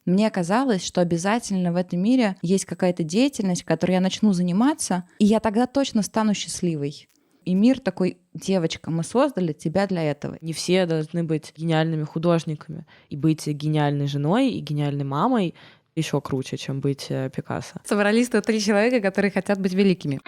Мне казалось, что обязательно в этом мире есть какая-то деятельность, которой я начну заниматься, и я тогда точно стану счастливой. И мир такой: девочка, мы создали тебя для этого. Не все должны быть гениальными художниками. И быть гениальной женой, и гениальной мамой еще круче, чем быть Пикассо. Собрались тут 3 человека, которые хотят быть великими.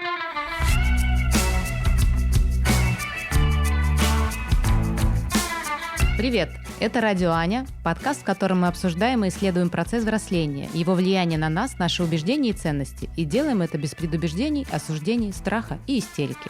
Привет! Это «Радио Аня», подкаст, в котором мы обсуждаем и исследуем процесс взросления, его влияние на нас, наши убеждения и ценности. И делаем это без предубеждений, осуждений, страха и истерики.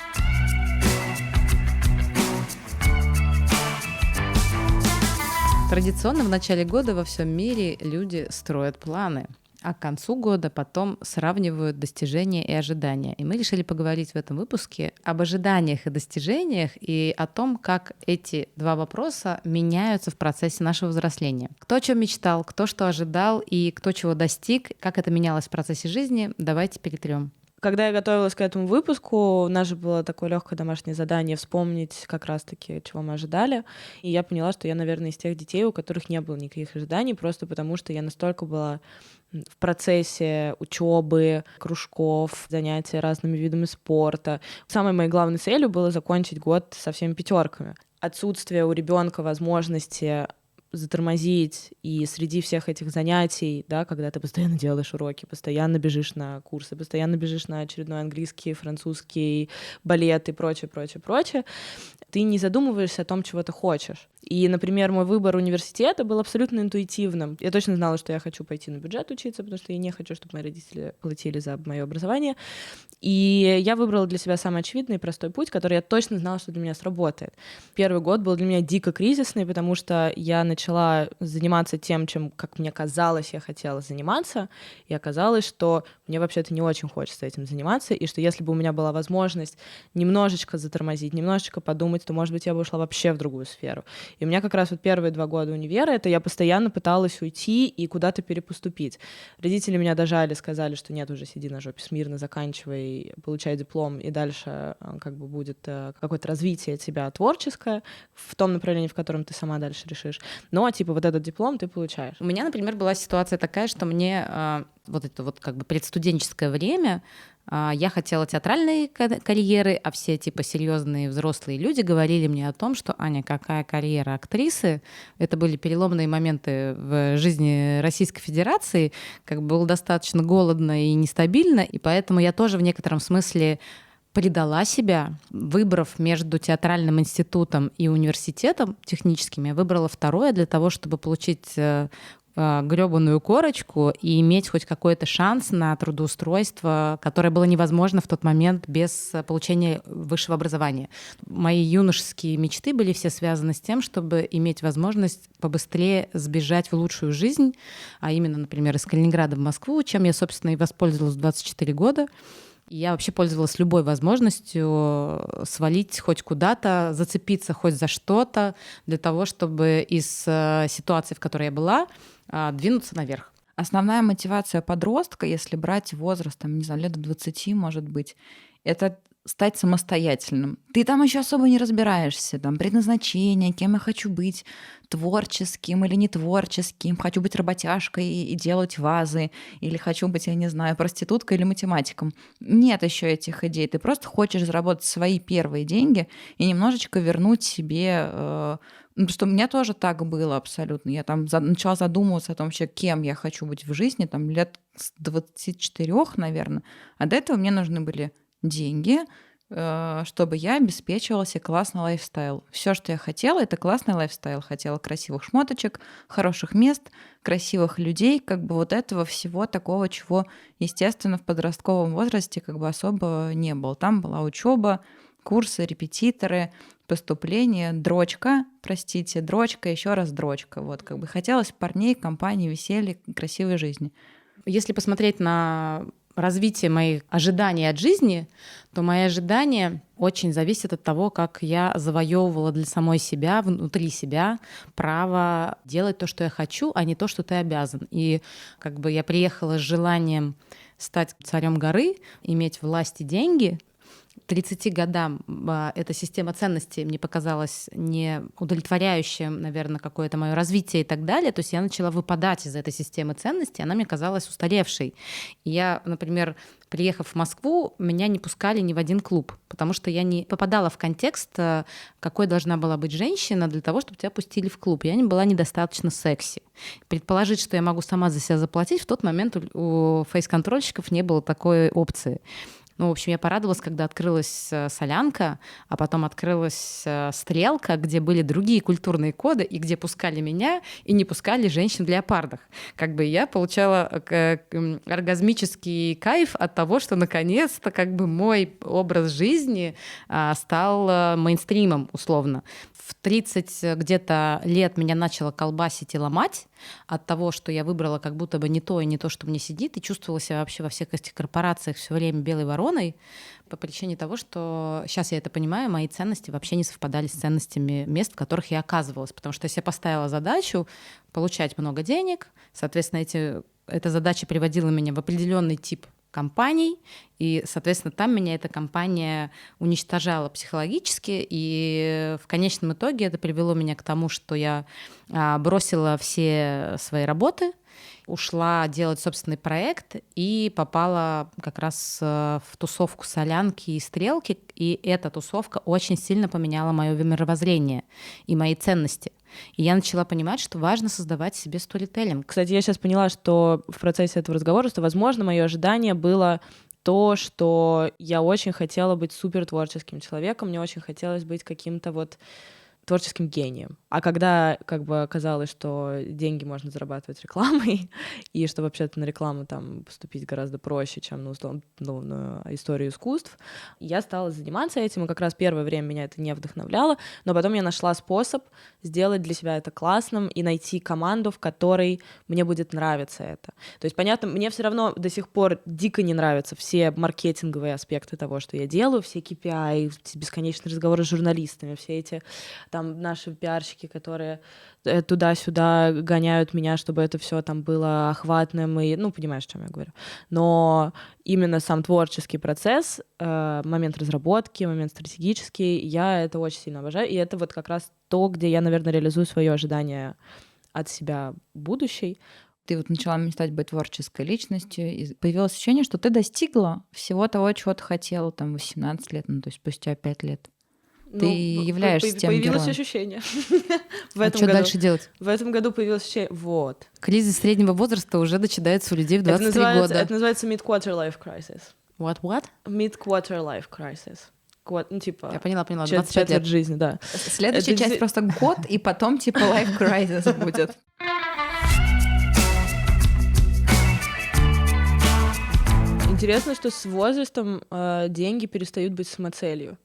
Традиционно в начале года во всем мире люди строят планы, а к концу года потом сравнивают достижения и ожидания. И мы решили поговорить в этом выпуске об ожиданиях и достижениях и о том, как эти два вопроса меняются в процессе нашего взросления. Кто о чем мечтал, кто что ожидал и кто чего достиг, как это менялось в процессе жизни, давайте перетрем. Когда я готовилась к этому выпуску, у нас же было такое легкое домашнее задание вспомнить как раз-таки, чего мы ожидали. И я поняла, что я, наверное, из тех детей, у которых не было никаких ожиданий, просто потому что я настолько была в процессе учебы, кружков, занятия разными видами спорта. Самой моей главной целью было закончить год со всеми 5. Отсутствие у ребенка возможности затормозить, и среди всех этих занятий, да, когда ты постоянно делаешь уроки, постоянно бежишь на курсы, постоянно бежишь на очередной английский, французский, балет и прочее, прочее, прочее, ты не задумываешься о том, чего ты хочешь. И, например, мой выбор университета был абсолютно интуитивным. Я точно знала, что я хочу пойти на бюджет учиться, потому что я не хочу, чтобы мои родители платили за мое образование. И я выбрала для себя самый очевидный и простой путь, который я точно знала, что для меня сработает. Первый год был для меня дико кризисный, потому что я начала заниматься тем, чем, как мне казалось, я хотела заниматься, и оказалось, что мне вообще-то не очень хочется этим заниматься, и что если бы у меня была возможность немножечко затормозить, немножечко подумать, то, может быть, я бы ушла вообще в другую сферу. И у меня как раз вот первые 2 года универа, это я постоянно пыталась уйти и куда-то перепоступить. Родители меня дожали, сказали, что нет, уже сиди на жопе смирно, заканчивай, получай диплом, и дальше как бы будет какое-то развитие тебя творческое в том направлении, в котором ты сама дальше решишь. Но, типа, вот этот диплом ты получаешь. У меня, например, была ситуация такая, что мне вот это вот как бы предстуденческое время я хотела театральной карьеры, а все типа серьезные взрослые люди говорили мне о том, что Аня, какая карьера актрисы. Это были переломные моменты в жизни Российской Федерации, как бы было достаточно голодно и нестабильно, и поэтому я тоже в некотором смысле предала себя, выбрав между театральным институтом и университетом техническим. Я выбрала второе для того, чтобы получить грёбаную корочку и иметь хоть какой-то шанс на трудоустройство, которое было невозможно в тот момент без получения высшего образования. Мои юношеские мечты были все связаны с тем, чтобы иметь возможность побыстрее сбежать в лучшую жизнь, а именно, например, из Калининграда в Москву, чем я, собственно, и воспользовалась в 24 года. Я вообще пользовалась любой возможностью свалить хоть куда-то, зацепиться хоть за что-то для того, чтобы из ситуации, в которой я была, двинуться наверх. Основная мотивация подростка, если брать возраст, там, не знаю, лет до 20, может быть, это стать самостоятельным. Ты там еще особо не разбираешься, там, предназначение, кем я хочу быть, творческим или не творческим, хочу быть работяжкой и делать вазы, или хочу быть, я не знаю, проституткой или математиком. Нет еще этих идей. Ты просто хочешь заработать свои первые деньги и немножечко вернуть себе... Потому что у меня тоже так было абсолютно. Я там начала задумываться о том, вообще, кем я хочу быть в жизни, там, лет с 24, наверное. А до этого мне нужны были деньги, чтобы я обеспечивала себе классный лайфстайл. Все, что я хотела, это классный лайфстайл. Хотела красивых шмоточек, хороших мест, красивых людей, как бы вот этого всего такого, чего, естественно, в подростковом возрасте как бы особо не было. Там была учеба, курсы, репетиторы, поступление, дрочка, еще раз дрочка. Вот, как бы хотелось парней, компании, веселья, красивой жизни. Если посмотреть на развитие моих ожиданий от жизни, то мои ожидания очень зависят от того, как я завоевывала для самой себя, внутри себя, право делать то, что я хочу, а не то, что ты обязан. И как бы я приехала с желанием стать царем горы, иметь власть и деньги, 30 годам эта система ценностей мне показалась не удовлетворяющая, наверное, какое-то мое развитие и так далее. То есть я начала выпадать из этой системы ценностей, она мне казалась устаревшей. И я, например, приехав в Москву, меня не пускали ни в один клуб, потому что я не попадала в контекст, какой должна была быть женщина для того, чтобы тебя пустили в клуб. Я не была недостаточно секси. Предположить, что я могу сама за себя заплатить, в тот момент у фейс-контрольщиков не было такой опции. Ну, в общем, я порадовалась, когда открылась Солянка, а потом открылась Стрелка, где были другие культурные коды, и где пускали меня и не пускали женщин в леопардах. Как бы я получала оргазмический кайф от того, что наконец-то как бы мой образ жизни стал мейнстримом, условно. В 30 где-то лет меня начало колбасить и ломать от того, что я выбрала как будто бы не то и не то, что мне сидит, и чувствовала себя вообще во всех этих корпорациях все время белой вороной по причине того, что сейчас я это понимаю, мои ценности вообще не совпадали с ценностями мест, в которых я оказывалась. Потому что я себе поставила задачу получать много денег, соответственно, эта задача приводила меня в определенный тип компаний, и, соответственно, там меня эта компания уничтожала психологически, и в конечном итоге это привело меня к тому, что я бросила все свои работы, ушла делать собственный проект и попала как раз в тусовку Солянки и Стрелки, и эта тусовка очень сильно поменяла мое мировоззрение и мои ценности. И я начала понимать, что важно создавать себе сторителлинг. Кстати, я сейчас поняла, что в процессе этого разговора, что, возможно, мое ожидание было то, что я очень хотела быть супер творческим человеком, мне очень хотелось быть каким-то вот творческим гением. А когда как бы оказалось, что деньги можно зарабатывать рекламой, и что вообще-то на рекламу там поступить гораздо проще, чем на историю искусств, я стала заниматься этим, и как раз первое время меня это не вдохновляло, но потом я нашла способ сделать для себя это классным и найти команду, в которой мне будет нравиться это. То есть, понятно, мне все равно до сих пор дико не нравятся все маркетинговые аспекты того, что я делаю, все KPI, бесконечные разговоры с журналистами, все эти там наши пиарщики, которые туда-сюда гоняют меня, чтобы это все там было охватным, и, ну, понимаешь, о чем я говорю. Но именно сам творческий процесс, момент разработки, момент стратегический, я это очень сильно обожаю, и это вот как раз то, где я, наверное, реализую свое ожидание от себя будущей. Ты вот начала мечтать быть творческой личностью, и появилось ощущение, что ты достигла всего того, чего ты хотела там 18 лет, ну, то есть спустя 5 лет. Ты являешься тем появилось героем. ощущение. Что дальше делать? В этом году появилось ощущение. Вот. Кризис среднего возраста уже начинается у людей в 23 года. Это называется mid-quarter life crisis. What? Mid-quarter life crisis. Ну, типа... Я поняла, 25 лет жизни, да. Следующая часть просто год, и потом типа life crisis будет. Интересно, что с возрастом деньги перестают быть самоцелью.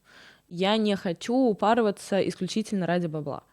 Я не хочу упарываться исключительно ради бабла.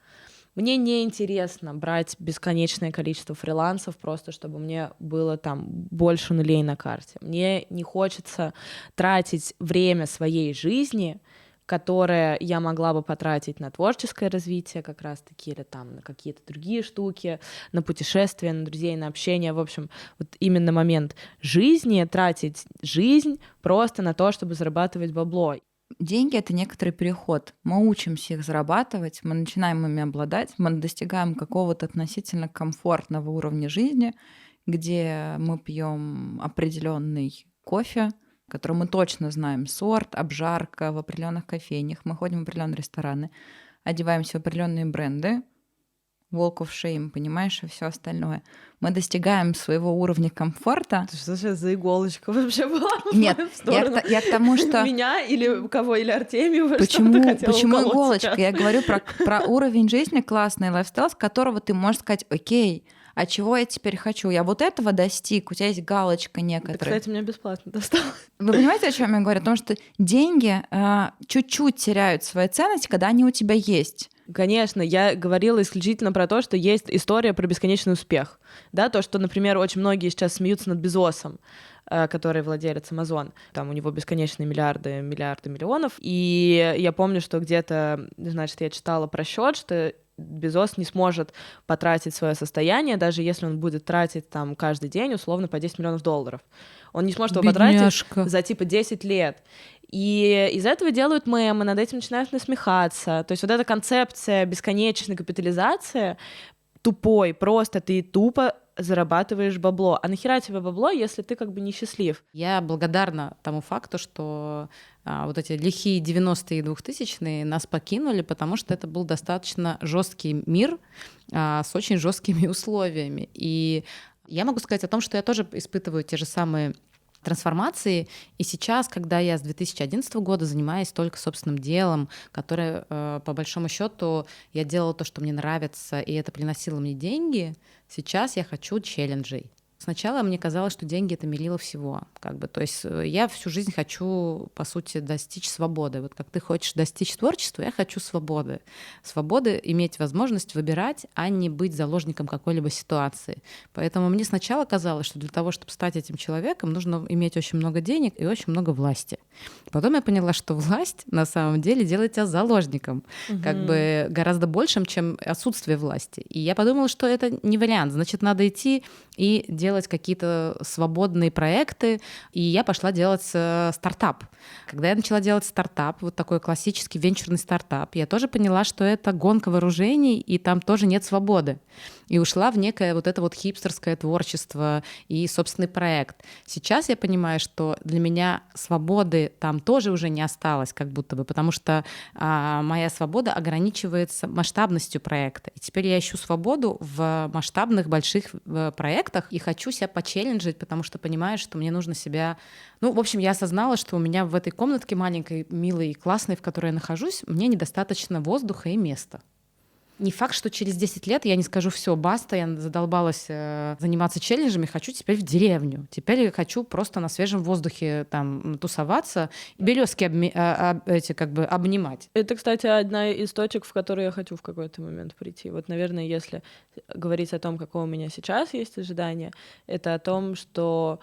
Мне не интересно брать бесконечное количество фрилансов просто, чтобы мне было там больше нулей на карте. Мне не хочется тратить время своей жизни, которое я могла бы потратить на творческое развитие как раз-таки, или там на какие-то другие штуки, на путешествия, на друзей, на общение. В общем, вот именно момент жизни, тратить жизнь просто на то, чтобы зарабатывать бабло. Деньги — это некоторый переход. Мы учимся их зарабатывать, мы начинаем ими обладать, мы достигаем какого-то относительно комфортного уровня жизни, где мы пьем определенный кофе, который мы точно знаем, сорт, обжарка в определенных кофейнях, мы ходим в определенные рестораны, одеваемся в определенные бренды, walk of shame, понимаешь, и все остальное. Мы достигаем своего уровня комфорта. Что сейчас за иголочка вообще была? Нет, я к тому, что... Меня или кого, или Артемию? Почему иголочка? Я говорю про уровень жизни, классный лайфстайл, с которого ты можешь сказать, окей, а чего я теперь хочу? Я вот этого достиг, у тебя есть галочка некоторая. Да, кстати, мне бесплатно досталось. Вы понимаете, о чем я говорю? О том, что деньги чуть-чуть теряют свои ценности, когда они у тебя есть. Конечно, я говорила исключительно про то, что есть история про бесконечный успех. Да, то, что, например, очень многие сейчас смеются над Безосом, который владелец Amazon. Там у него бесконечные миллиарды миллионов. И я помню, что где-то, значит, я читала про счет, что Безос не сможет потратить свое состояние, даже если он будет тратить там каждый день условно по $10 миллионов. Он не сможет его потратить за типа 10 лет. И из этого делают мемы, над этим начинают насмехаться. То есть вот эта концепция бесконечной капитализации тупой, просто ты тупо зарабатываешь бабло. А нахера тебе бабло, если ты как бы несчастлив? Я благодарна тому факту, что вот эти лихие 90-е и 2000-е нас покинули, потому что это был достаточно жесткий мир с очень жесткими условиями. И я могу сказать о том, что я тоже испытываю те же самые трансформации. И сейчас, когда я с 2011 года занимаюсь только собственным делом, которое, по большому счету, я делала то, что мне нравится, и это приносило мне деньги, сейчас я хочу челленджей. Сначала мне казалось, что деньги — это мерило всего. Как бы. То есть я всю жизнь хочу, по сути, достичь свободы. Вот как ты хочешь достичь творчества, я хочу свободы. Свободы — иметь возможность выбирать, а не быть заложником какой-либо ситуации. Поэтому мне сначала казалось, что для того, чтобы стать этим человеком, нужно иметь очень много денег и очень много власти. Потом я поняла, что власть на самом деле делает тебя заложником, как бы гораздо большим, чем отсутствие власти. И я подумала, что это не вариант. Значит, надо идти и делать какие-то свободные проекты, и я пошла делать стартап. Когда я начала делать стартап, вот такой классический венчурный стартап, я тоже поняла, что это гонка вооружений, и там тоже нет свободы. И ушла в некое вот это вот хипстерское творчество и собственный проект. Сейчас я понимаю, что для меня свободы там тоже уже не осталось, как будто бы, потому что моя свобода ограничивается масштабностью проекта. И теперь я ищу свободу в масштабных больших проектах и хочу себя почелленджить, потому что понимаю, что мне нужно себя... Ну, в общем, я осознала, что у меня в этой комнатке маленькой, милой и классной, в которой я нахожусь, мне недостаточно воздуха и места. Не факт, что через 10 лет я не скажу: все, баста, я задолбалась заниматься челленджами, хочу теперь в деревню. Теперь я хочу просто на свежем воздухе там тусоваться, березки эти как бы обнимать. Это, кстати, одна из точек, в которую я хочу в какой-то момент прийти. Вот, наверное, если говорить о том, какое у меня сейчас есть ожидание, это о том, что...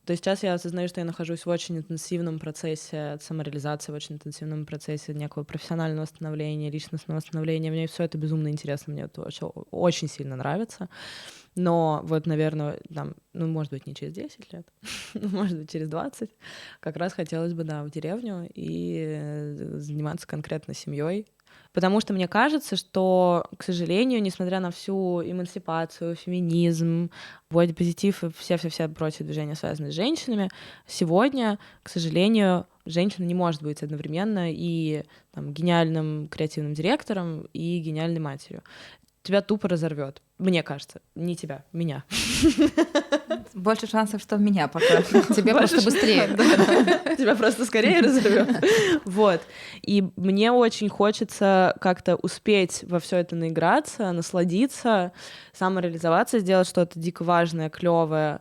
То есть сейчас я осознаю, что я нахожусь в очень интенсивном процессе самореализации, в очень интенсивном процессе некого профессионального становления, личностного становления. Мне все это безумно интересно, мне это очень сильно нравится. Но вот, наверное, там, ну, может быть, не через 10 лет, может быть, через 20, как раз хотелось бы, да, в деревню и заниматься конкретно семьей. Потому что мне кажется, что, к сожалению, несмотря на всю эмансипацию, феминизм, бодипозитив и все прочие движения, связанные с женщинами, сегодня, к сожалению, женщина не может быть одновременно и там, гениальным креативным директором и гениальной матерью. Тебя тупо разорвет. Мне кажется. Не тебя, меня. Больше шансов, что меня пока. Тебе просто быстрее. Тебя просто скорее разорвет. Вот. И мне очень хочется как-то успеть во все это наиграться, насладиться, самореализоваться, сделать что-то дико важное, клевое.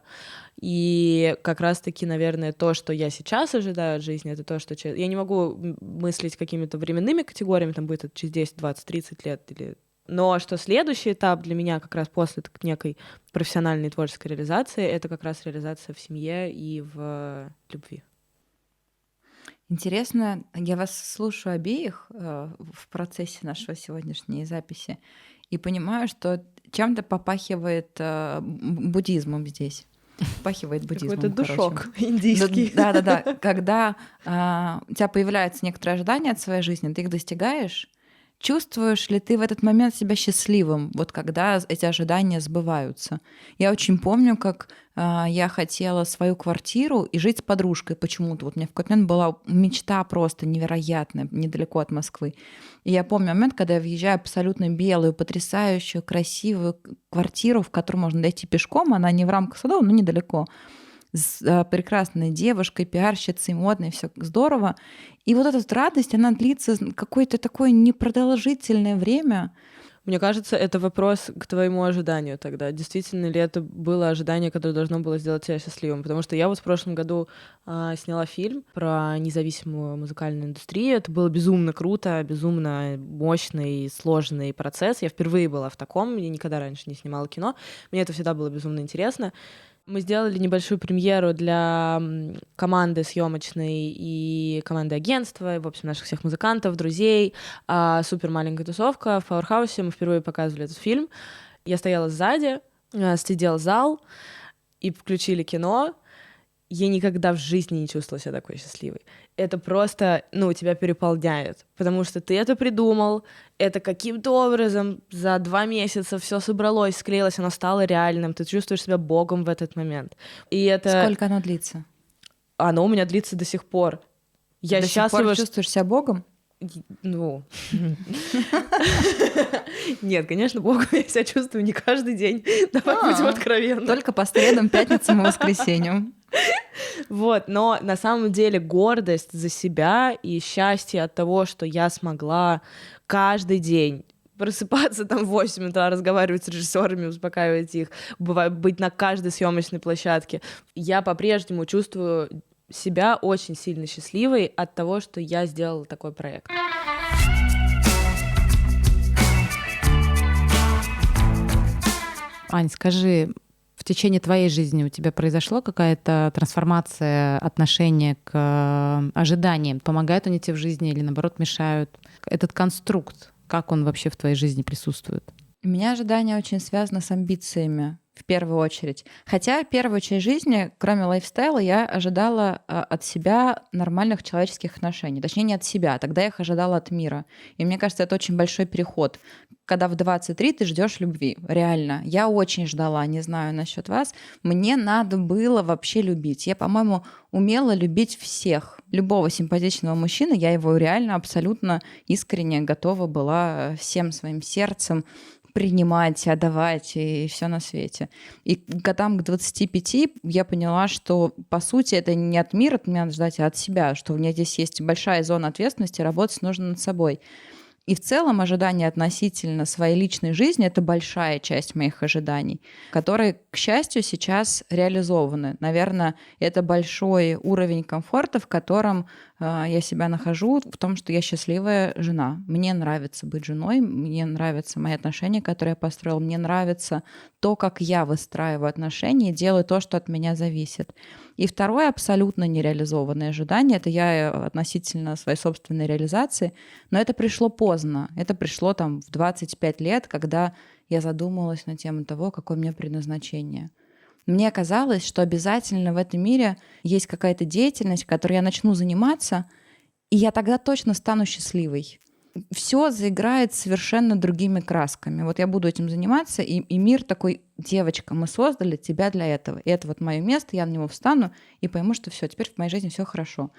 И как раз-таки, наверное, то, что я сейчас ожидаю от жизни, это то, что... Я не могу мыслить какими-то временными категориями, там будет это через 10, 20, 30 лет или... Но что следующий этап для меня как раз после некой профессиональной творческой реализации — это как раз реализация в семье и в любви. Интересно, я вас слушаю обеих в процессе нашей сегодняшней записи и понимаю, что чем-то попахивает буддизмом здесь. Попахивает буддизмом. Какой-то душок индийский. Да. Когда у тебя появляется некоторое ожидание от своей жизни, ты их достигаешь, чувствуешь ли ты в этот момент себя счастливым, вот когда эти ожидания сбываются? Я очень помню, как я хотела свою квартиру и жить с подружкой почему-то. Вот у меня в какой-то момент была мечта просто невероятная, недалеко от Москвы. И я помню момент, когда я въезжаю в абсолютно белую, потрясающую, красивую квартиру, в которую можно дойти пешком, она не в рамках Садового, но недалеко, с прекрасной девушкой, пиарщицей, модной, все здорово. И вот эта вот радость, она длится какое-то такое непродолжительное время. Мне кажется, это вопрос к твоему ожиданию тогда. Действительно ли это было ожидание, которое должно было сделать тебя счастливым? Потому что я вот в прошлом году сняла фильм про независимую музыкальную индустрию. Это было безумно круто, безумно мощный, сложный процесс. Я впервые была в таком, я никогда раньше не снимала кино. Мне это всегда было безумно интересно. Мы сделали небольшую премьеру для команды съемочной и команды агентства, и, в общем, наших всех музыкантов, друзей. Супер маленькая тусовка в Пауэрхаусе. Мы впервые показывали этот фильм. Я стояла сзади, сидел зал, и включили кино. Я никогда в жизни не чувствовала себя такой счастливой. Это просто, тебя переполняет, потому что ты это придумал, это каким-то образом за 2 месяца все собралось, склеилось, оно стало реальным, ты чувствуешь себя богом в этот момент. И это... Сколько оно длится? Оно у меня длится до сих пор. Я до счастлива... сих пор чувствуешь себя богом? Нет, конечно, богом я себя чувствую не каждый день. Давай будем откровенны. Только по средам, пятницам и воскресеньям. Вот, но на самом деле гордость за себя и счастье от того, что я смогла каждый день просыпаться там в 8 утра, разговаривать с режиссерами, успокаивать их, быть на каждой съемочной площадке. Я по-прежнему чувствую себя очень сильно счастливой от того, что я сделала такой проект. Ань, скажи, в течение твоей жизни у тебя произошла какая-то трансформация отношения к ожиданиям? Помогают они тебе в жизни или, наоборот, мешают? Этот конструкт, как он вообще в твоей жизни присутствует? У меня ожидания очень связаны с амбициями, в первую очередь. Хотя первую часть жизни, кроме лайфстайла, я ожидала от себя нормальных человеческих отношений. Точнее, не от себя, тогда я их ожидала от мира. И мне кажется, это очень большой переход. Когда в 23 ты ждешь любви. Реально. Я очень ждала, не знаю насчет вас. Мне надо было вообще любить. Я, по-моему, умела любить всех. Любого симпатичного мужчины, я его реально абсолютно искренне готова была всем своим сердцем принимать, отдавать и все на свете. И годам к 25 я поняла, что, по сути, это не от мира от меня надо ждать, а от себя, что у меня здесь есть большая зона ответственности, работать нужно над собой. И в целом ожидания относительно своей личной жизни — это большая часть моих ожиданий, которые, к счастью, сейчас реализованы. Наверное, это большой уровень комфорта, в котором я себя нахожу, в том, что я счастливая жена. Мне нравится быть женой, мне нравятся мои отношения, которые я построила, мне нравится то, как я выстраиваю отношения и делаю то, что от меня зависит. И второе абсолютно нереализованное ожидание — это я относительно своей собственной реализации, но это пришло поздно. Это пришло там в 25 лет, когда я задумалась на тему того, какое у меня предназначение. Мне казалось, что обязательно в этом мире есть какая-то деятельность, которой я начну заниматься, и я тогда точно стану счастливой. Все заиграет совершенно другими красками. Вот я буду этим заниматься, и мир такой: девочка, мы создали тебя для этого. И это вот мое место, я на него встану и пойму, что все, теперь в моей жизни все хорошо.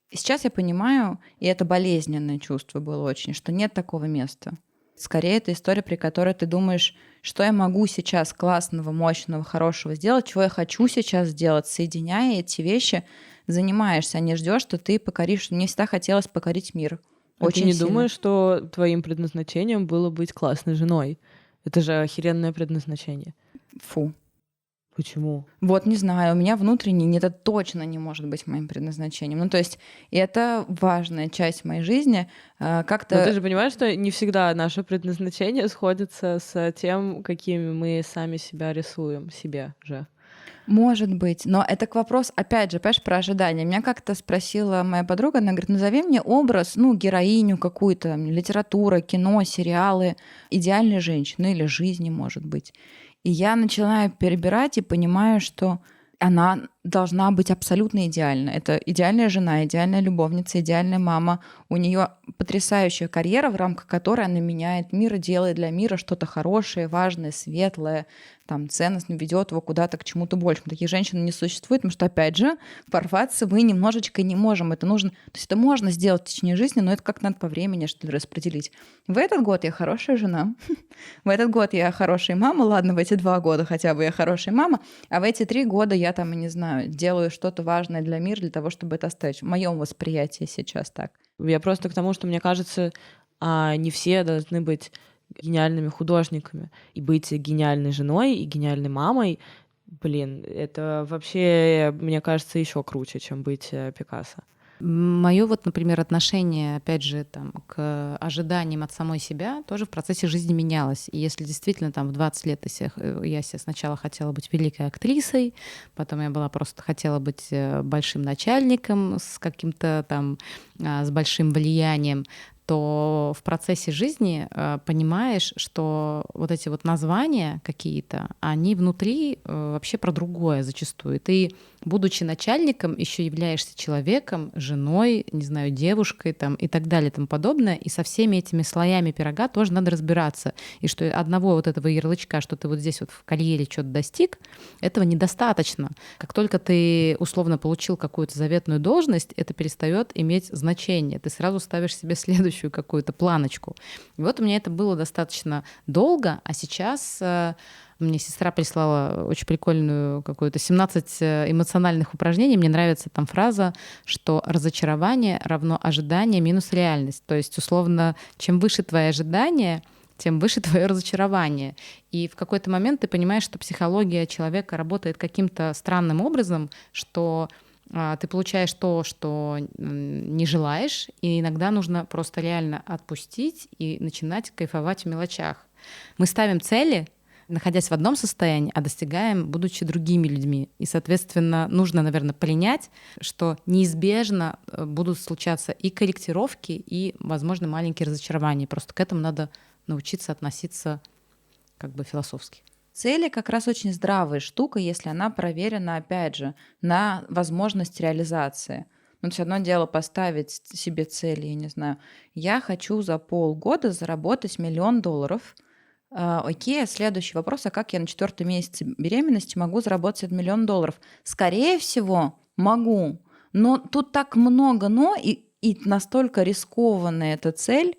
И сейчас я понимаю, и это болезненное чувство было очень, что нет такого места. Скорее, это история, при которой ты думаешь, что я могу сейчас классного, мощного, хорошего сделать, чего я хочу сейчас сделать, соединяя эти вещи, занимаешься, а не ждешь, что ты покоришь. Мне всегда хотелось покорить мир. Очень ты не сильно. думаешь, что твоим предназначением было быть классной женой? Это же охеренное предназначение. Фу. Почему? Вот не знаю, у меня внутренне это точно не может быть моим предназначением. Ну, то есть это важная часть моей жизни. Как-то... Но ты же понимаешь, что не всегда наше предназначение сходится с тем, какими мы сами себя рисуем, себе же. Может быть, но это к вопросу, опять же, понимаешь, про ожидания. Меня как-то спросила моя подруга, она говорит: назови мне образ, героиню какую-то, литература, кино, сериалы идеальной женщины или жизни, может быть. И я начинаю перебирать и понимаю, что она должна быть абсолютно идеальна. Это идеальная жена, идеальная любовница, идеальная мама. У нее потрясающая карьера, в рамках которой она меняет мир и делает для мира что-то хорошее, важное, светлое, там, ценностно, ведет его куда-то к чему-то большему. Таких женщин не существует, потому что, опять же, порваться мы немножечко не можем. Это нужно, то есть это можно сделать в течение жизни, но это как надо по времени, что ли, распределить. В этот год я хорошая жена, в этот год я хорошая мама, ладно, в эти 2 года хотя бы я хорошая мама, а в эти 3 года я там, не знаю, делаю что-то важное для мира, для того, чтобы это оставить. В моем восприятии сейчас так. Я просто к тому, что, мне кажется, не все должны быть гениальными художниками. И быть гениальной женой и гениальной мамой, это вообще, мне кажется, еще круче, чем быть Пикассо. Мое вот, например, отношение, опять же, там, к ожиданиям от самой себя тоже в процессе жизни менялось. И если действительно там в 20 лет я себе сначала хотела быть великой актрисой, потом я была просто хотела быть большим начальником с каким-то там, с большим влиянием, то в процессе жизни понимаешь, что вот эти вот названия какие-то, они внутри вообще про другое зачастую. Ты, будучи начальником, еще являешься человеком, женой, не знаю, девушкой там, и так далее и тому подобное. И со всеми этими слоями пирога тоже надо разбираться. И что одного вот этого ярлычка, что ты вот здесь вот в карьере что-то достиг, этого недостаточно. Как только ты условно получил какую-то заветную должность, это перестает иметь значение. Ты сразу ставишь себе следующую какую-то планочку. И вот у меня это было достаточно долго, а сейчас мне сестра прислала очень прикольную какую-то 17 эмоциональных упражнений. Мне нравится там фраза, что разочарование равно ожидание минус реальность. То есть, условно, чем выше твои ожидания, тем выше твое разочарование. И в какой-то момент ты понимаешь, что психология человека работает каким-то странным образом, что ты получаешь то, что не желаешь, и иногда нужно просто реально отпустить и начинать кайфовать в мелочах. Мы ставим цели, находясь в одном состоянии, а достигаем, будучи другими людьми. И, соответственно, нужно, наверное, принять, что неизбежно будут случаться и корректировки, и, возможно, маленькие разочарования. Просто к этому надо научиться относиться как бы философски. Цели как раз очень здравая штука, если она проверена, опять же, на возможность реализации. Ну, то есть одно дело поставить себе цели, я не знаю, я хочу за полгода заработать $1 миллион. Окей, следующий вопрос, а как я на 4-м месяце беременности могу заработать $1 миллион? Скорее всего, могу, но тут так много «но», и настолько рискованная эта цель,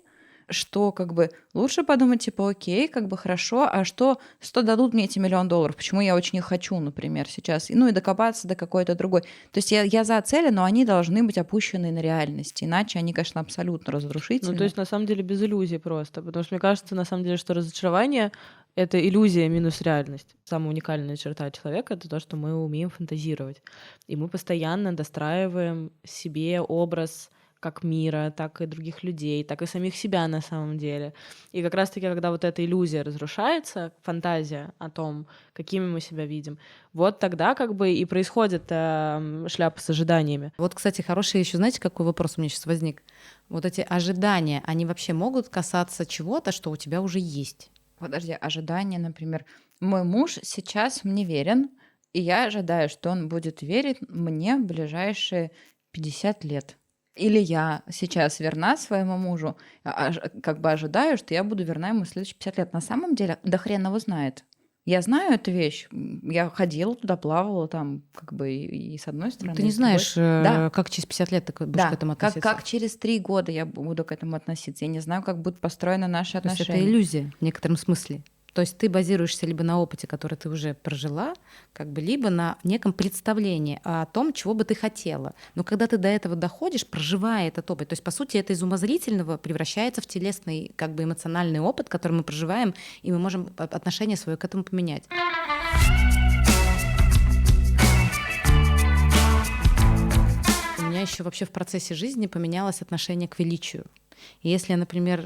что как бы лучше подумать, типа, окей, как бы хорошо, а что дадут мне эти $1 миллион? Почему я очень их хочу, например, сейчас? Ну и докопаться до какой-то другой. То есть я за цели, но они должны быть опущены на реальность, иначе они, конечно, абсолютно разрушительны. Ну, то есть, на самом деле, без иллюзий просто. Потому что мне кажется, на самом деле, что разочарование — это иллюзия минус реальность. Самая уникальная черта человека — это то, что мы умеем фантазировать. И мы постоянно достраиваем себе образ как мира, так и других людей, так и самих себя на самом деле. И как раз-таки, когда вот эта иллюзия разрушается, фантазия о том, какими мы себя видим, вот тогда как бы и происходит шляпа с ожиданиями. Вот, кстати, хороший еще, знаете, какой вопрос у меня сейчас возник? Вот эти ожидания, они вообще могут касаться чего-то, что у тебя уже есть? Подожди, ожидания, например. Мой муж сейчас мне верен, и я ожидаю, что он будет верить мне в ближайшие 50 лет. Или я сейчас верна своему мужу, как бы ожидаю, что я буду верна ему в следующие 50 лет. На самом деле, да хрен его знает. Я знаю эту вещь. Я ходила туда, плавала там, как бы и с одной стороны. Ты не и с другой. знаешь, Да. как через 50 лет ты будешь Да, к этому относиться. как через 3 года я буду к этому относиться. Я не знаю, как будут построены наши То есть отношения. это иллюзия в некотором смысле. То есть ты базируешься либо на опыте, который ты уже прожила, как бы, либо на неком представлении о том, чего бы ты хотела. Но когда ты до этого доходишь, проживая этот опыт, то есть, по сути, это из умозрительного превращается в телесный, как бы, эмоциональный опыт, который мы проживаем, и мы можем отношение свое к этому поменять. У меня еще вообще в процессе жизни поменялось отношение к величию. И если я, например,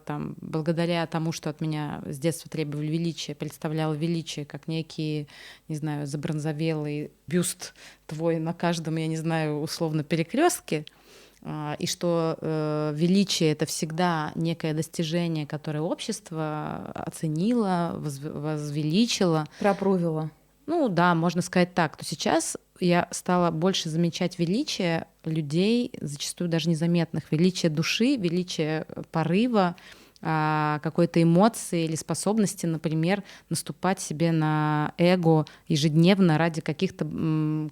там, благодаря тому, что от меня с детства требовали величия, представляла величие как некий, не знаю, забронзовелый бюст твой на каждом, я не знаю, условно перекрестке, и что величие — это всегда некое достижение, которое общество оценило, возвеличило. Пропрувила. Ну да, можно сказать так. То сейчас я стала больше замечать величие людей, зачастую даже незаметных, величие души, величие порыва, какой-то эмоции или способности, например, наступать себе на эго ежедневно ради каких-то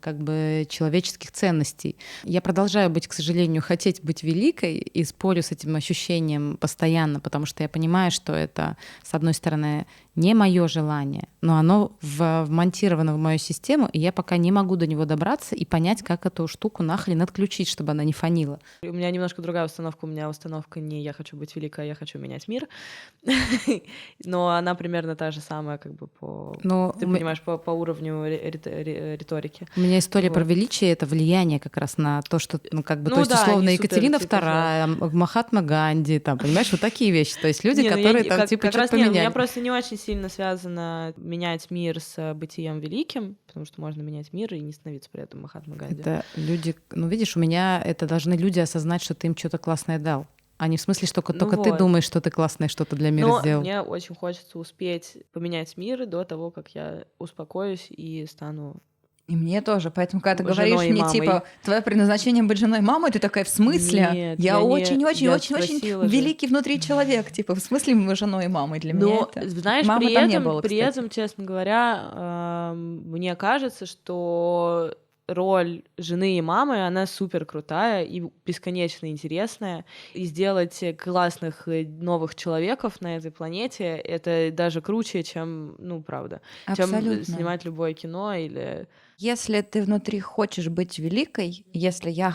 как бы человеческих ценностей. Я продолжаю быть, к сожалению, хотеть быть великой и спорю с этим ощущением постоянно, потому что я понимаю, что это, с одной стороны, не мое желание, но оно вмонтировано в мою систему, и я пока не могу до него добраться и понять, как эту штуку нахрен отключить, чтобы она не фонила. У меня немножко другая установка. У меня установка не «я хочу быть великой», а «я хочу менять мир». Но она примерно та же самая, как бы ты понимаешь, по уровню риторики. У меня история про величие — это влияние как раз на то, что, то есть, условно, Екатерина II, Махатма Ганди, там, понимаешь, вот такие вещи. То есть люди, которые там, типа, что-то поменяли. У меня просто не очень сильно связано менять мир с бытием великим, потому что можно менять мир и не становиться при этом Махатма Ганди. Это люди, видишь, у меня это должны люди осознать, что ты им что-то классное дал. А не в смысле, что только ты думаешь, что ты классное что-то для мира сделал. Мне очень хочется успеть поменять мир до того, как я успокоюсь и стану... И мне тоже. Поэтому, когда ты говоришь мне, типа, твое предназначение быть женой и мамой, ты такая, в смысле? Нет, я очень-очень-очень великий внутри человек. Типа, в смысле мы женой и мамой? Для меня это... Знаешь, мамы там не было, при этом, честно говоря, мне кажется, что роль жены и мамы, она супер крутая и бесконечно интересная. И сделать классных новых человеков на этой планете — это даже круче, чем, правда, абсолютно. Чем снимать любое кино или... Если ты внутри хочешь быть великой, если я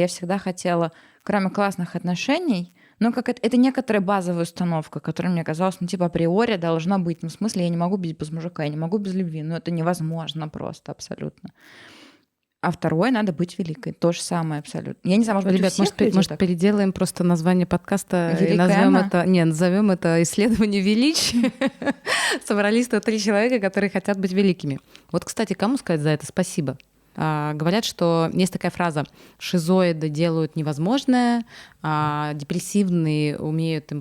всегда хотела, кроме классных отношений, это некоторая базовая установка, которая мне казалась, априори должна быть. В смысле, я не могу быть без мужика, я не могу без любви. Это невозможно просто, абсолютно. А второе, надо быть великой. То же самое абсолютно. Я не знаю, может быть, ребят, может переделаем просто название подкаста и назовем это «Исследование величия». Собрались 103 человека, которые хотят быть великими. Вот, кстати, кому сказать за это спасибо? Говорят, что есть такая фраза: шизоиды делают невозможное, депрессивные умеют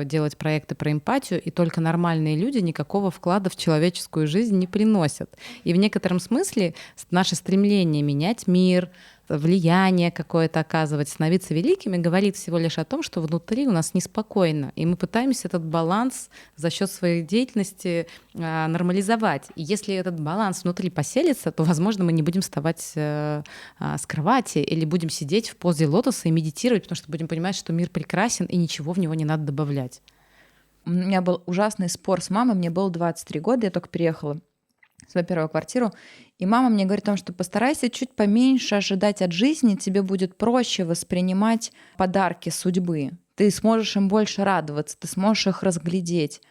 делать проекты про эмпатию, и только нормальные люди никакого вклада в человеческую жизнь не приносят. И в некотором смысле наше стремление менять мир, влияние какое-то оказывать, становиться великими, говорит всего лишь о том, что внутри у нас неспокойно, и мы пытаемся этот баланс за счет своей деятельности нормализовать. И если этот баланс внутри поселится, то, возможно, мы не будем вставать с кровати или будем сидеть в позе лотоса и медитировать, потому что будем понимать, что мир прекрасен и ничего в него не надо добавлять. У меня был ужасный спор с мамой, мне было 23 года, я только переехала в свою первую квартиру, и мама мне говорит о том, что постарайся чуть поменьше ожидать от жизни, тебе будет проще воспринимать подарки судьбы, ты сможешь им больше радоваться, ты сможешь их разглядеть.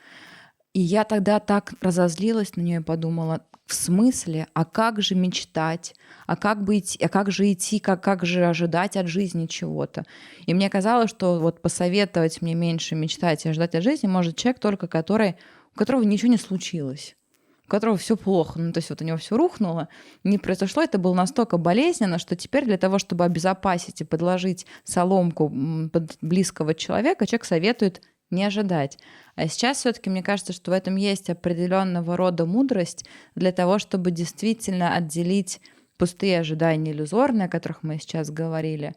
И я тогда так разозлилась на нее и подумала, в смысле, а как же мечтать, а как же идти, как же ожидать от жизни чего-то. И мне казалось, что вот посоветовать мне меньше мечтать и ожидать от жизни может человек только, у которого ничего не случилось, у которого все плохо, то есть вот у него все рухнуло, не произошло, это было настолько болезненно, что теперь для того, чтобы обезопасить и подложить соломку под близкого человека, человек советует не ожидать. А сейчас все-таки мне кажется, что в этом есть определенного рода мудрость для того, чтобы действительно отделить пустые ожидания иллюзорные, о которых мы сейчас говорили,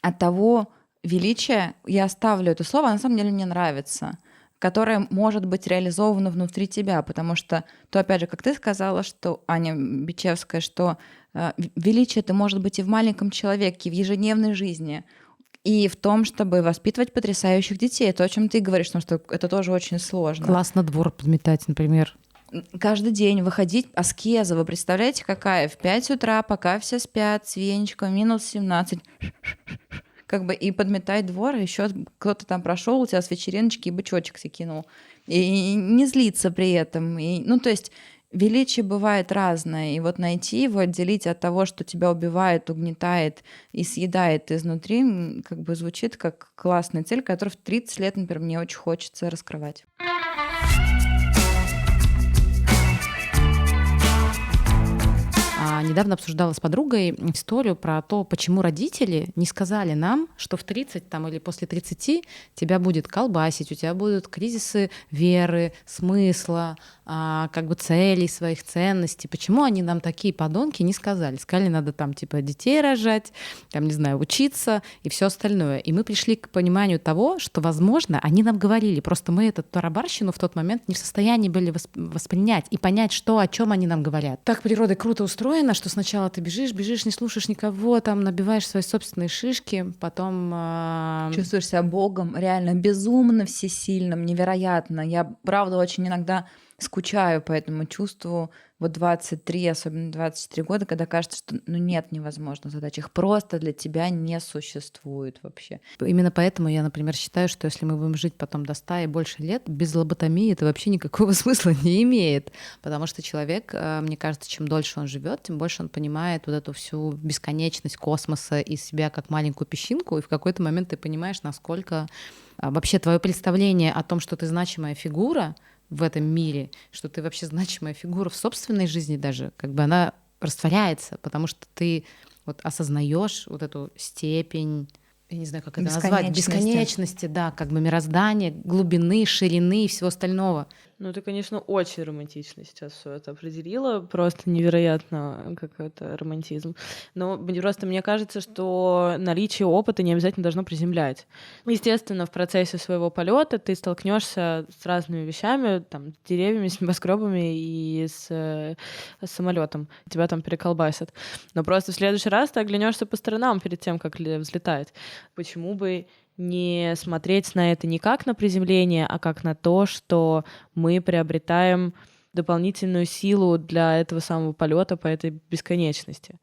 от того величия, я оставлю это слово, на самом деле мне нравится, которое может быть реализовано внутри тебя, потому что, опять же, как ты сказала, что, Аня Бичевская, что величие это может быть и в маленьком человеке, и в ежедневной жизни, и в том, чтобы воспитывать потрясающих детей. То, о чем ты говоришь, потому что это тоже очень сложно. Классно двор подметать, например. Каждый день выходить, аскеза, вы представляете, какая? В 5 утра, пока все спят, с веничком, минус 17, и подметать двор, еще кто-то там прошел у тебя с вечериночки и бычочек себе кинул. И не злиться при этом. То есть величие бывает разное, и вот найти его, отделить от того, что тебя убивает, угнетает и съедает изнутри, звучит как классная цель, которую в 30 лет, например, мне очень хочется раскрывать. Недавно обсуждала с подругой историю про то, почему родители не сказали нам, что в 30 или после 30 тебя будет колбасить, у тебя будут кризисы веры, смысла, целей своих ценностей. Почему они нам такие подонки не сказали? Сказали, надо детей рожать, учиться и все остальное. И мы пришли к пониманию того, что, возможно, они нам говорили, просто мы эту тарабарщину в тот момент не в состоянии были воспринять и понять, о чем они нам говорят. Так природой круто устроена, что что сначала ты бежишь, не слушаешь никого, там набиваешь свои собственные шишки, потом... Чувствуешь себя Богом, реально безумно всесильным, невероятно. Я, правда, очень иногда скучаю по этому чувству. Вот 23, особенно 24 года, когда кажется, что нет невозможных задач. Их просто для тебя не существует вообще. Именно поэтому я, например, считаю, что если мы будем жить потом до 100 и больше лет, без лоботомии это вообще никакого смысла не имеет. Потому что человек, мне кажется, чем дольше он живет, тем больше он понимает вот эту всю бесконечность космоса и себя как маленькую песчинку, и в какой-то момент ты понимаешь, насколько вообще твое представление о том, что ты значимая фигура в этом мире, что ты вообще значимая фигура в собственной жизни даже, как бы она растворяется, потому что ты вот осознаешь вот эту степень, я не знаю, как это назвать, бесконечности, да, как бы мироздания, глубины, ширины и всего остального. Ну, ты, конечно, очень романтично сейчас все это определила, просто невероятно какой-то романтизм. Но просто мне кажется, что наличие опыта не обязательно должно приземлять. Естественно, в процессе своего полета ты столкнешься с разными вещами, там, с деревьями, с небоскребами и с самолетом. Тебя там переколбасят. Но просто в следующий раз ты оглянешься по сторонам перед тем, как взлетать. Почему бы не смотреть на это не как на приземление, а как на то, что мы приобретаем дополнительную силу для этого самого полета по этой бесконечности.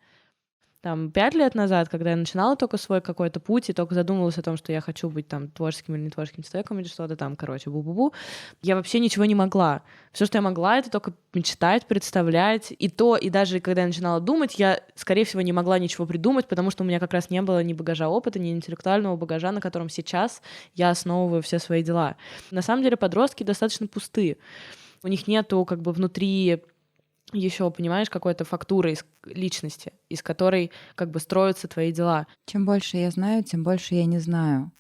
Там 5 лет назад, когда я начинала только свой какой-то путь и только задумывалась о том, что я хочу быть там творческим или не творческим человеком или что-то там, короче, бу-бу-бу, я вообще ничего не могла. Все, что я могла, это только мечтать, представлять. И даже когда я начинала думать, я, скорее всего, не могла ничего придумать, потому что у меня как раз не было ни багажа опыта, ни интеллектуального багажа, на котором сейчас я основываю все свои дела. На самом деле подростки достаточно пусты. У них нету как бы внутри еще, понимаешь, какой-то фактуры из личности, из которой как бы строятся твои дела. Чем больше я знаю, тем больше я не знаю.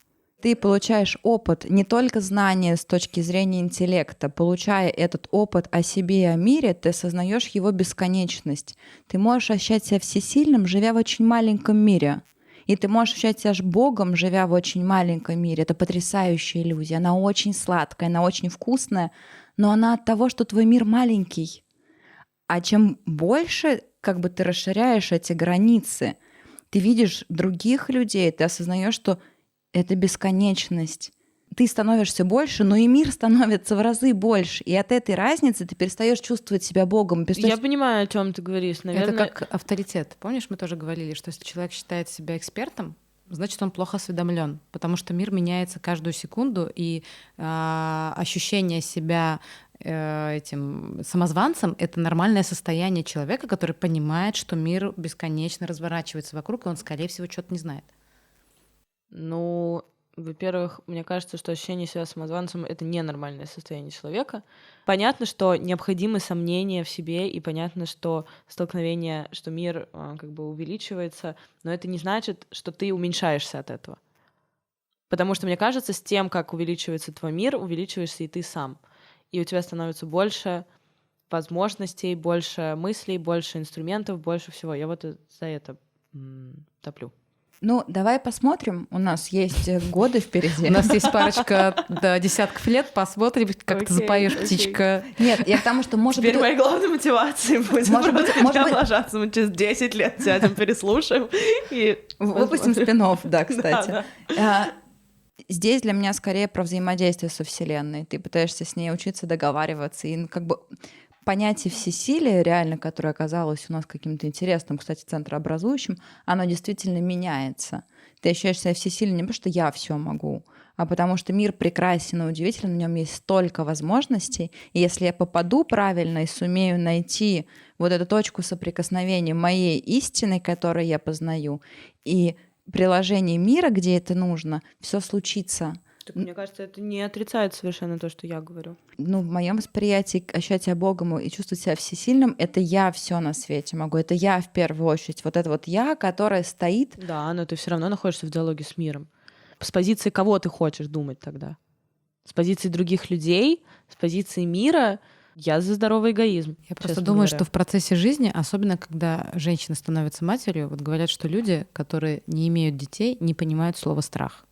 Ты получаешь опыт, не только знания с точки зрения интеллекта. Получая этот опыт о себе и о мире, ты осознаешь его бесконечность. Ты можешь ощущать себя всесильным, живя в очень маленьком мире. И ты можешь ощущать себя Богом, живя в очень маленьком мире. Это потрясающая иллюзия. Она очень сладкая, она очень вкусная, но она от того, что твой мир маленький. А чем больше как бы ты расширяешь эти границы, ты видишь других людей, ты осознаешь, что это бесконечность. Ты становишься больше, но и мир становится в разы больше. И от этой разницы ты перестаешь чувствовать себя Богом. Я понимаю, о чем ты говоришь. Наверное... Это как авторитет. Помнишь, мы тоже говорили, что если человек считает себя экспертом, значит, он плохо осведомлен, потому что мир меняется каждую секунду, и ощущение себя этим самозванцем — это нормальное состояние человека, который понимает, что мир бесконечно разворачивается вокруг, и он, скорее всего, что-то не знает. Ну, во-первых, мне кажется, что ощущение себя самозванцем — это ненормальное состояние человека. Понятно, что необходимы сомнения в себе, и понятно, что столкновение, что мир как бы увеличивается, но это не значит, что ты уменьшаешься от этого. Потому что, мне кажется, с тем, как увеличивается твой мир, увеличиваешься и ты сам. И у тебя становится больше возможностей, больше мыслей, больше инструментов, больше всего. Я вот за это топлю. Ну, давай посмотрим. У нас есть годы впереди. У нас есть парочка десятков лет. Посмотрим, как ты запоешь, птичка. Нет, я к тому, что может быть... Теперь моей главной мотивацией будет может быть, облажаться. Мы через 10 лет сядем, переслушаем и... Выпустим спин-офф, да, кстати. Здесь для меня скорее про взаимодействие со Вселенной. Ты пытаешься с ней учиться договариваться. И как бы понятие всесилия, реально, которое оказалось у нас каким-то интересным, кстати, центрообразующим, оно действительно меняется. Ты ощущаешь себя всесильным не потому, что я все могу, а потому что мир прекрасен и удивителен, в нем есть столько возможностей. И если я попаду правильно и сумею найти вот эту точку соприкосновения моей истины, которую я познаю, и приложение мира, где это нужно, все случится. Так, мне кажется, это не отрицает совершенно то, что я говорю. Ну, в моем восприятии ощущать себя Богом и чувствовать себя всесильным — это я все на свете могу. Это я в первую очередь. Вот это вот я, которая стоит. Да, но ты все равно находишься в диалоге с миром. С позиции кого ты хочешь думать тогда? С позиции других людей? С позиции мира? Я за здоровый эгоизм. Я просто думаю, что в процессе жизни, особенно когда женщина становится матерью, вот говорят, что люди, которые не имеют детей, не понимают слова страх.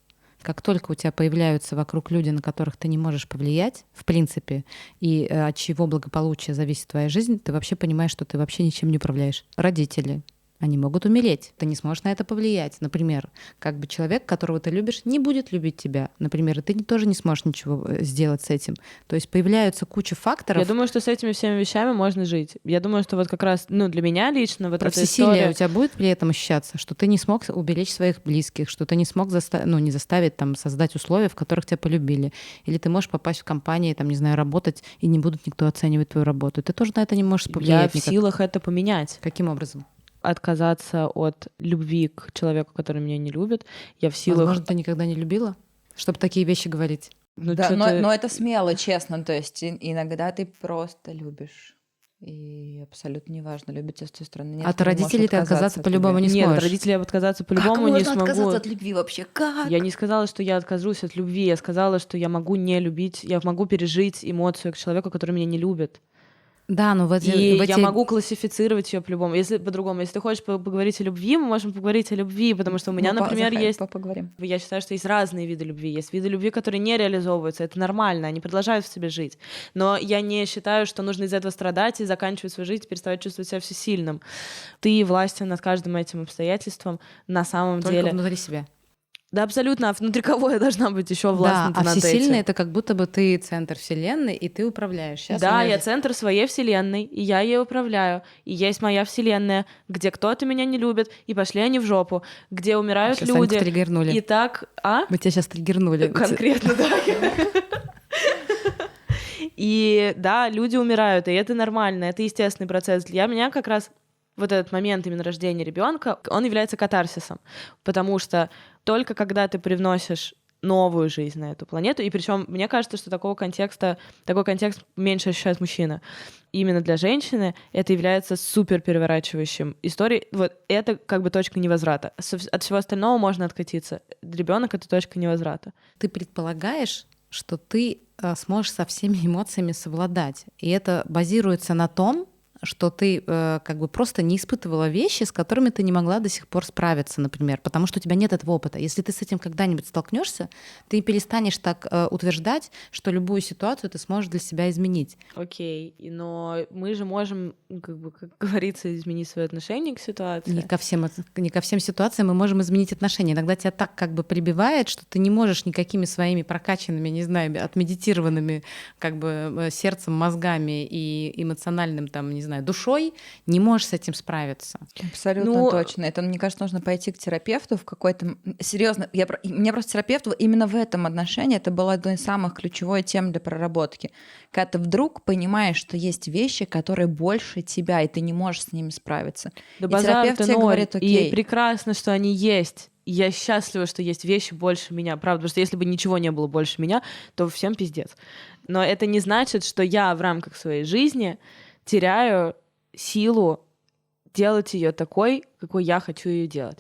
Как только у тебя появляются вокруг люди, на которых ты не можешь повлиять, в принципе, и от чьего благополучия зависит твоя жизнь, ты вообще понимаешь, что ты вообще ничем не управляешь. Родители. Они могут умереть. Ты не сможешь на это повлиять. Например, как бы человек, которого ты любишь, не будет любить тебя. Например, и ты тоже не сможешь ничего сделать с этим. То есть появляются куча факторов. Я думаю, что с этими всеми вещами можно жить. Я думаю, что вот как раз, для меня лично вот Про эта всесилие история... у тебя будет при этом ощущаться, что ты не смог уберечь своих близких, что ты не смог не заставить там создать условия, в которых тебя полюбили. Или ты можешь попасть в компании, там, не знаю, работать, и не будут никто оценивать твою работу. Ты тоже на это не можешь повлиять. Я в силах это поменять. Каким образом? Отказаться от любви к человеку, который меня не любит. Я в силах... Возможно, ты никогда не любила, чтобы такие вещи говорить. Да, но это смело, честно. То есть иногда ты просто любишь. И абсолютно неважно, любить тебя с той стороны. Нет, От родителей ты отказаться от по-любому любви. не сможешь. Нет, от родителей я отказаться по-любому Как не можно смогу. отказаться от любви вообще? Как? Я не сказала, что я откажусь от любви. Я сказала, что я могу не любить, я могу пережить эмоцию к человеку, который меня не любит. Да, но Я могу классифицировать ее по-любому. Если по-другому, если ты хочешь поговорить о любви, мы можем поговорить о любви, потому что у меня, например, есть... Поговорим. Я считаю, что есть разные виды любви. Есть виды любви, которые не реализовываются. Это нормально, они продолжают в себе жить. Но я не считаю, что нужно из этого страдать и заканчивать свою жизнь, переставать чувствовать себя всесильным. Ты властен над каждым этим обстоятельством на самом деле. Только внутри себя. Да, абсолютно. А внутри кого я должна быть еще властна Да, а над всесильный — этим? это как будто бы ты центр вселенной, и ты управляешь. Сейчас Да, я центр своей вселенной, и я ей управляю. И есть моя вселенная, где кто-то меня не любит, и пошли они в жопу, где умирают Сейчас люди. Аньку триггернули. И так... А? Мы тебя сейчас триггернули. Конкретно, да. И да, люди умирают, и это нормально, это естественный процесс. Для меня как раз вот этот момент именно рождения ребенка, он является катарсисом, потому что только когда ты привносишь новую жизнь на эту планету, и причем мне кажется, что такой контекст меньше ощущает мужчина. Именно для женщины это является супер переворачивающим историей. Вот это как бы точка невозврата. От всего остального можно откатиться. Ребенок — это точка невозврата. Ты предполагаешь, что ты сможешь со всеми эмоциями совладать. И это базируется на том, что ты как бы просто не испытывала вещи, с которыми ты не могла до сих пор справиться, например, потому что у тебя нет этого опыта. Если ты с этим когда-нибудь столкнешься, ты перестанешь так утверждать, что любую ситуацию ты сможешь для себя изменить. Окей, но мы же можем, как говорится, изменить свое отношение к ситуации. Не ко всем ситуациям мы можем изменить отношения. Иногда тебя так как бы прибивает, что ты не можешь никакими своими прокачанными, не знаю, отмедитированными как бы сердцем, мозгами и эмоциональным, там, не знаю, душой, не можешь с этим справиться. Абсолютно точно. Это, мне кажется, нужно пойти к терапевту в какой-то... Серьезно, мне просто терапевт именно в этом отношении это была одной из самых ключевой тем для проработки. Когда ты вдруг понимаешь, что есть вещи, которые больше тебя, и ты не можешь с ними справиться. Да, и терапевт тебе говорит: окей. И прекрасно, что они есть. Я счастлива, что есть вещи больше меня, правда, потому что если бы ничего не было больше меня, то всем пиздец. Но это не значит, что я в рамках своей жизни теряю силу делать ее такой, какой я хочу ее делать.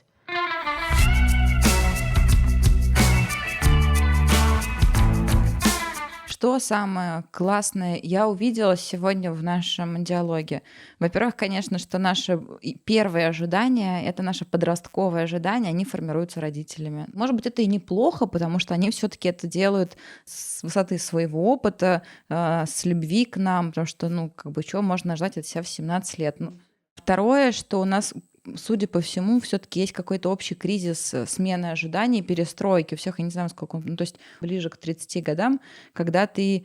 Что самое классное я увидела сегодня в нашем диалоге? Во-первых, конечно, что наши первые ожидания, это наше подростковое ожидание, они формируются родителями. Может быть, это и неплохо, потому что они все-таки это делают с высоты своего опыта, с любви к нам, потому что, чего можно ждать от себя в 17 лет. Второе, что у нас, судя по всему, все-таки есть какой-то общий кризис смены ожиданий, перестройки у всех, я не знаю, сколько, то есть ближе к 30 годам, когда ты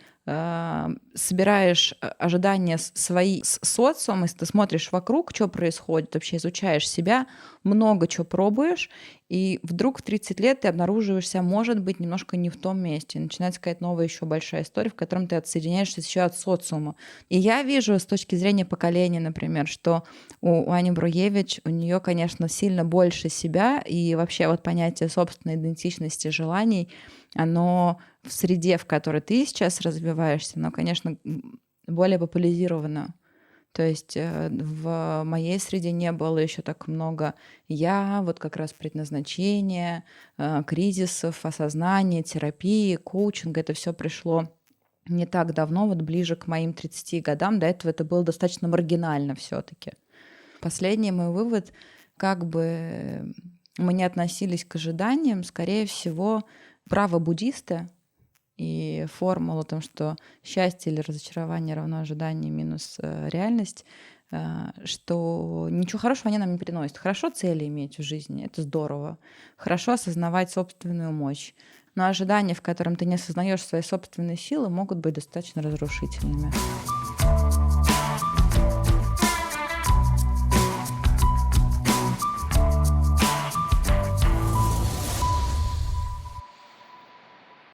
собираешь ожидания свои с социумом, если ты смотришь вокруг, что происходит, вообще изучаешь себя, много чего пробуешь, и вдруг в 30 лет ты обнаруживаешься, может быть, немножко не в том месте. Начинается какая-то новая еще большая история, в котором ты отсоединяешься еще от социума. И я вижу с точки зрения поколения, например, что у Ани Бруевич, у нее, конечно, сильно больше себя, и вообще вот понятие собственной идентичности, желаний, оно в среде, в которой ты сейчас развиваешься, оно, конечно, более популяризировано. То есть в моей среде не было еще так много вот как раз предназначения, кризисов, осознания, терапии, коучинга. Это все пришло не так давно, вот ближе к моим 30 годам. До этого это было достаточно маргинально все-таки. Последний мой вывод, как бы мы не относились к ожиданиям, скорее всего, правы буддисты и формула о том, что счастье или разочарование равно ожидание минус реальность, что ничего хорошего они нам не приносят. Хорошо цели иметь в жизни, это здорово. Хорошо осознавать собственную мощь. Но ожидания, в котором ты не осознаешь свои собственные силы, могут быть достаточно разрушительными.